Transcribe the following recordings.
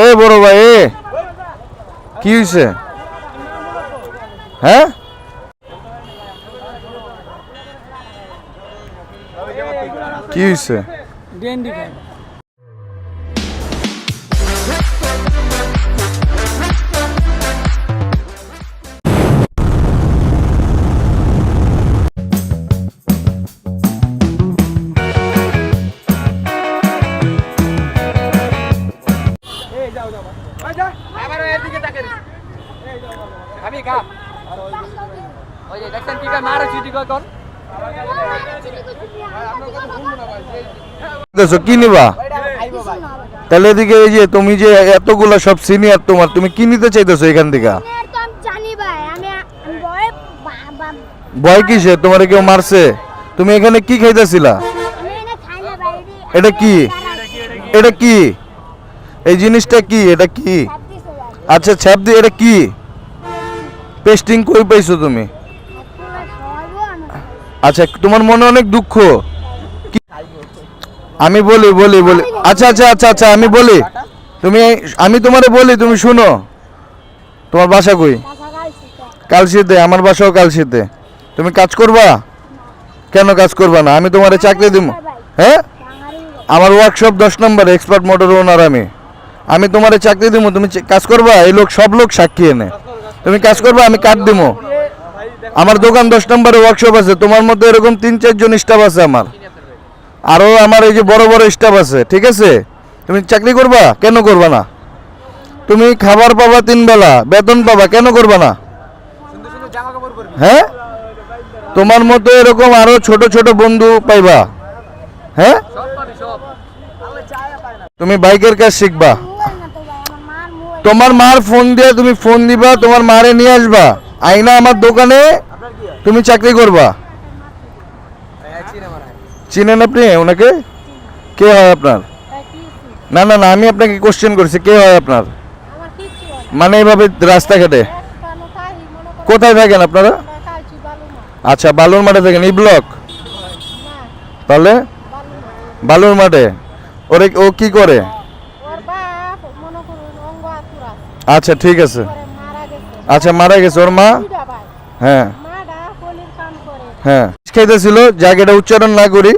এ বড় ভাই এ কি হয়েছে? হ্যাঁ কি হয়েছে? কি নিবা তাহলে? এদিকে এই যে তুমি যে এতগুলা সব সিনিয়র তোমার, তুমি কি নিতে চাইতেছো এখান থেকে? ভয় কিসে? তোমার কেউ মারছে? তুমি এখানে কি খাইতেছিলা? এটা কি? এটা কি? এই জিনিসটা কি? এটা কি? আচ্ছা ছাপ দিয়ে এটা কি? পেস্টিং কই পাইছো তুমি? আচ্ছা তোমার মনে অনেক দুঃখ। আমি বলি বলি বলি আচ্ছা আচ্ছা আচ্ছা আচ্ছা আমি বলি, তুমি আমি তোমারে বলি তুমি শুনো। তোমার বাসা কই? কালশিতে। আমার বাসাও কালশিতে। তুমি কাজ করবা? কেন কাজ করবা না? আমি তোমারে চাকরি দিব। হ্যাঁ আমার ওয়ার্কশপ 10 নম্বর এক্সপার্ট মোটর ওনার। আমি তোমারে চাকরি দিব, তুমি কাজ করবা? এই লোক সব লোক সাক্ষী এনে। তুমি কাজ করবা, আমি কাট দিব। আমার দোকান 10 নম্বরে ওয়ার্কশপ আছে। তোমার মধ্যে এরকম 3-4 জন স্টাফ আছে আমার, আরও আমার এই যে বড় বড় স্টাফ আছে। ঠিক আছে তুমি চাকরি করবা? কেন করবা না? তুমি খাবার পাবা 3 বেলা, বেতন পাবা, কেন করবা না? হ্যাঁ তোমার মতো এরকম আরো ছোট ছোট বন্ধু পাইবা। হ্যাঁ তুমি বাইকের কাজ শিখবা। তোমার মার ফোন দিয়ে তুমি ফোন দিবা, তোমার মারে নিয়ে আসবা, আইনা আমার দোকানে তুমি চাকরি করবা। চিনেন আপনি ওনাকে? কে হয় আপনার? না না না আমি আপনাকে কোশ্চেন করছি, কে হয় আপনার? মানে এইভাবে রাস্তাঘাটে কোথায় থাকেন আপনারা? আচ্ছা বালুর মাঠে থাকেন। এই ব্লক? তাহলে বালুর মাঠে ওরে ও কি করে? আচ্ছা ঠিক আছে। আচ্ছা মারা গেছে ওর মা? হ্যাঁ হ্যাঁ খাইতেছিল, জায়গাটা উচ্চারণ না করি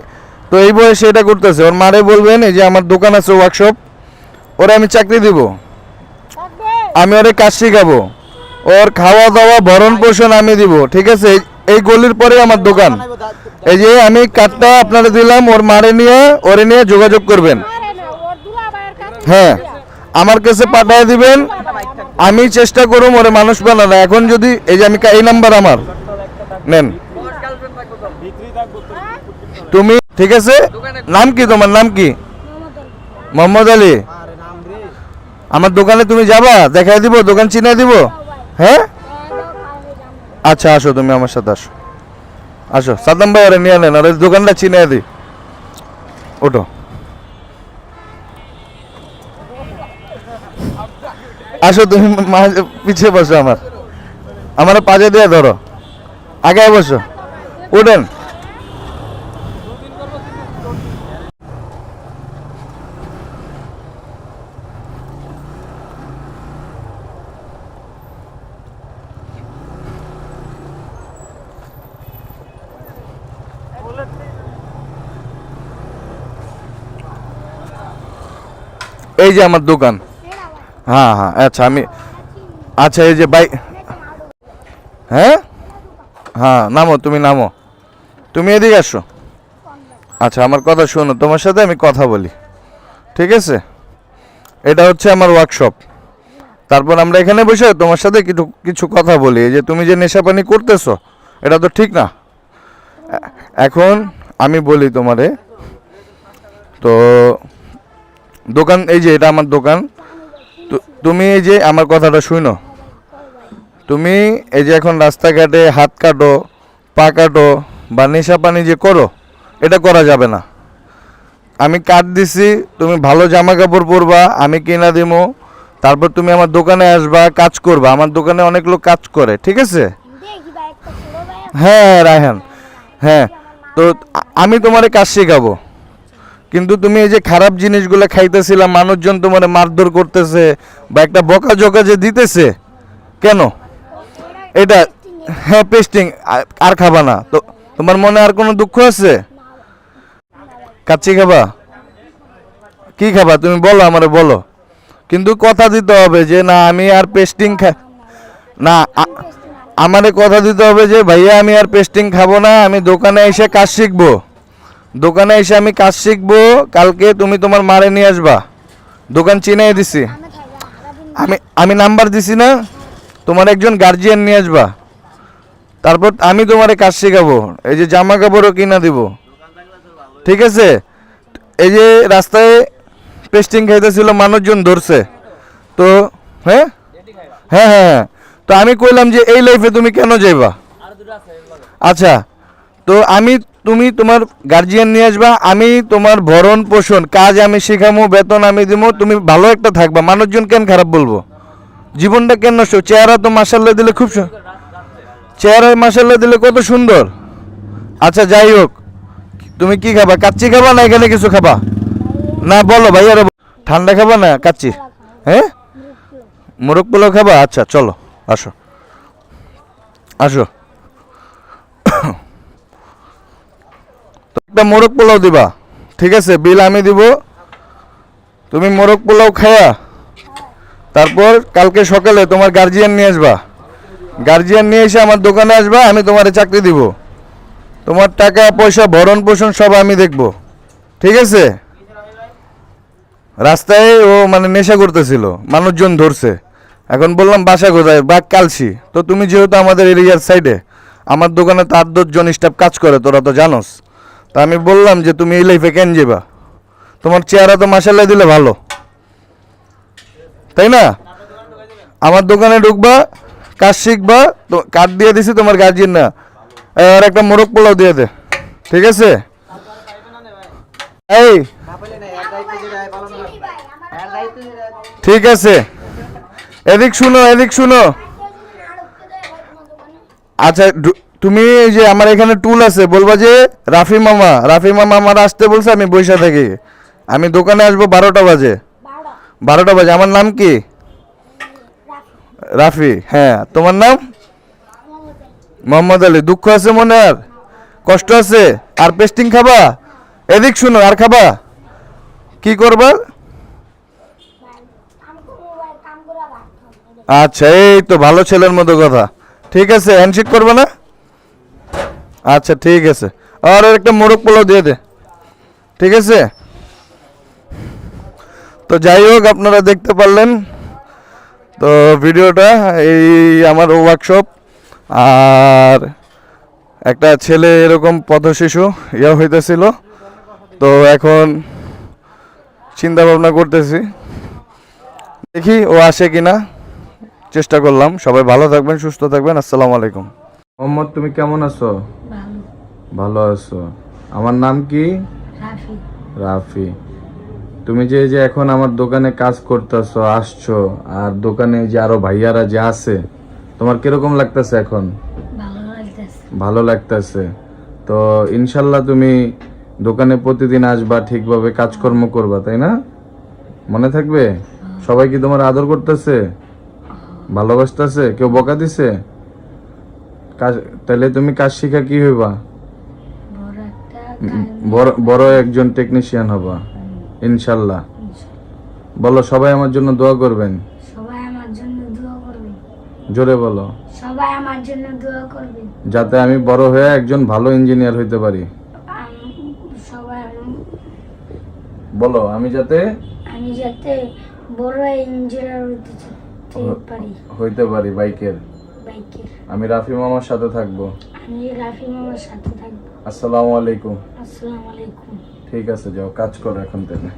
তো এই বয়সে এটা করতেছে। ওর মারে বলবেন এই যে আমার দোকান আছে ওয়ার্কশপ, ওরে আমি চাকরি দিব, আমি ওরে কাজ শিখাবো, ওর খাওয়া দাওয়া ভরণ পোষণ আমি দিব। ঠিক আছে এই গলির পরে আমার দোকান। এই যে আমি কার্ডটা আপনারা দিলাম, ওর মারে নিয়ে ওরে নিয়ে যোগাযোগ করবেন। হ্যাঁ আমার কাছে পাঠিয়ে দিবেন, আমি চেষ্টা করব ওরে মানুষ বানানো। এখন যদি এই যে আমি এই নাম্বার আমার নেন তুমি। ঠিক আছে নাম কি তোমার? নাম কি? মোহাম্মদ আলী। আমার দোকানে তুমি যাবা, দেখাই দিব, দোকান চিনাই দিব। হ্যাঁ আচ্ছা আসো তুমি আমার সাথে আসো। আসো সাদ্দাম ভাই ওরে নিয়ে নেন, আর দোকানটা চিনাই দিই। ওঠো আসো তুমি পিছিয়ে বসো, আমার পাজে দিয়ে ধরো, আগে বসো, উঠেন। এই যে আমার দোকান। হ্যাঁ হ্যাঁ আচ্ছা আমি আচ্ছা এই যে বাইক। হ্যাঁ হ্যাঁ নামো, তুমি নামো, তুমি এদিকে আসো। আচ্ছা আমার কথা শোনো, তোমার সাথে আমি কথা বলি। ঠিক আছে এটা হচ্ছে আমার ওয়ার্কশপ। তারপর আমরা এখানে বসে তোমার সাথে কিছু কিছু কথা বলি। এই যে তুমি যে নেশাপানি করতেছো এটা তো ঠিক না। এখন আমি বলি তোমারে, তো দোকান এই যে এটা আমার দোকান। তুমি এই যে আমার কথাটা শুনো, তুমি এই যে এখন রাস্তাঘাটে হাত কাটো, পা কাটো বা নেশা পানি যে করো, এটা করা যাবে না। আমি কাট দিছি, তুমি ভালো জামা কাপড় পরবা, আমি কিনা দিমো, তারপর তুমি আমার দোকানে আসবা, কাজ করবা। আমার দোকানে অনেক লোক কাজ করে। ঠিক আছে হ্যাঁ রায়হান, হ্যাঁ তো আমি তোমারে কাজ শেখাবো। কিন্তু তুমি এই যে খারাপ জিনিসগুলো খাইতেছিলা, মানুষজন তোমার মারধর করতেছে বা একটা বকাঝকা যে দিতেছে, কেন এটা? হ্যাঁ পেস্টিং, আর খাবা না তো? তোমার মনে আর কোনো দুঃখ আছে? কাচ্চি খাবা? কি খাবা তুমি বলো, আমারে বলো। কিন্তু কথা দিতে হবে যে না আমি আর পেস্টিং না, আমারে কথা দিতে হবে যে ভাইয়া আমি আর পেস্টিং খাবো না, আমি দোকানে এসে কাজ শিখবো। দোকানে এসে আমি কাজ শিখবো, কালকে তুমি তোমার মারে নিয়ে আসবা। দোকান চিনাই দিছি আমি, আমি নাম্বার দিছি না? তোমার একজন গার্জিয়ান নিয়ে আসবা, তারপর আমি তোমারে কাজ শেখাবো, এই যে জামা কাপড়ও কিনা দিব, ঠিক আছে? এই যে রাস্তায় পেস্টিং খাইতেছিল, মানুষজন ধরছে তো। হ্যাঁ হ্যাঁ হ্যাঁ, তো আমি কইলাম যে এই লাইফে তুমি কেন যাইবা? আচ্ছা, তো আমি, তুমি তোমার গার্জিয়ান নিয়ে আসবা, আমি তোমার ভরণ পোষণ কাজ আমি শেখামো, বেতন আমি দিব, তুমি ভালো একটা থাকবা। মানুষজন কেন খারাপ বলবো? জীবনটা কেন নষ্ট? চেহারা তো মাশাআল্লাহ দিলে খুব চেহারা মাশাআল্লাহ দিলে কত সুন্দর। আচ্ছা যাই হোক, তুমি কি খাবা? কাচ্চি খাবা না এখানে কিছু খাবা? না বলো ভাইয়ারা, ঠান্ডা খাবা না কাচ্চি? হ্যাঁ মোরগ পোলাও খাবা? আচ্ছা চলো, আসো আসো। তো একটা মোরগ পোলাও দিবা, ঠিক আছে? বিল আমি দিব, তুমি মোরগ পোলাও খায়া তারপর কালকে সকালে তোমার গার্জিয়ান নিয়ে আসবা। গার্জিয়ান নিয়ে এসে আমার দোকানে আসবা, আমি তোমারে চাকরি দিব, তোমার টাকা পয়সা ভরণ পোষণ সব আমি দেখব, ঠিক আছে? রাস্তায় ও মানে নেশা করতেছিল, মানুষজন ধরছে, এখন বললাম বাসা কোথায়? বা কালসি। তো তুমি যেহেতু আমাদের এরিয়ার সাইডে, আমার দোকানে তো 8-10 জন স্টাফ কাজ করে, তোরা তো জানোস। তা আমি বললাম যে তুমি এই লাইফে কেন যাবা? তোমার চেহারা তো মাশাআল্লাহ দিলে ভালো, তাই না? আমার দোকানে ঢুকবা, কাজ শিখবা, তো কার্ড দিয়ে দিছি তোমার গার্জিয়ান না, আর একটা মোরগ পোলাও দিয়ে দে, ঠিক আছে? এই ঠিক আছে, এদিক শুনো, এদিক শুনো। আচ্ছা তুমি এই যে আমার এখানে টুল আছে, বলবা যে রাফি মামা, রাফি মামা আমার আসতে বলছে, আমি বৈশা থাকি, আমি দোকানে আসবো 12টা বাজে। 12টা বাজে। আমার নাম কি? রাফি। হ্যাঁ, তোমার নাম? মোহাম্মদ আলী। দুঃখ আছে মনে? আর কষ্ট আছে? আর পেস্টিং খাবা? এদিক শুনো, আর খাবা? কি করবা? আচ্ছা, এই তো ভালো ছেলের মতো কথা, ঠিক আছে? হ্যান্ডশেক করবে না? আচ্ছা ঠিক আছে, আর একটা মোরগ পোলাও দিয়ে দে, ঠিক আছে? তো যাই হোক, আপনারা দেখতে পারলেন তো ভিডিওটা, এই আমার ওয়ার্কশপ, আর একটা ছেলে এরকম পথশিশু ইয়া হইতেছিল, তো এখন চিন্তা ভাবনা করতেছি, দেখি ও আসে কিনা, চেষ্টা করলাম। সবাই ভালো থাকবেন, সুস্থ থাকবেন, আসসালামু আলাইকুম। মোহাম্মদ, তুমি কেমন আছো? ভালো আছো? আমার নাম কি? রাফি। রাফি, তুমি যে যে এখন আমার দোকানে কাজ করতেছো, আসছো, আর দোকানে যে আরো ভাইয়ারা যে আছে, তোমার কিরকম লাগতেছে এখন? ভালো লাগতেছে। তো ইনশাল্লাহ তুমি দোকানে প্রতিদিন আসবা, ঠিকভাবে কাজকর্ম করবা, তাই না? মনে থাকবে? সবাই কি তোমার আদর করতেছে, ভালোবাসতেছে? কেউ বকা দিছে? তাহলে তুমি কাজ শিখা কি হইবা? বড় একজন টেকনিশিয়ান হবা ইনশাল্লাহ। বলো, সবাই আমার জন্য দোয়া করবেন। সবাই আমার জন্য দোয়া করবেন। জোরে বলো। সবাই আমার জন্য দোয়া করবেন, যাতে আমি বড় হয়ে একজন ভালো ইঞ্জিনিয়ার হইতে পারি। সবাই বলো, আমি যাতে বড় ইঞ্জিনিয়ার হইতে পারি বাইকের। আমি রাফি মামার সাথে থাকবো। আসসালামু আলাইকুম। আসসালামু আলাইকুম। ঠিক আছে, যাও কাজ করো এখন থেকে।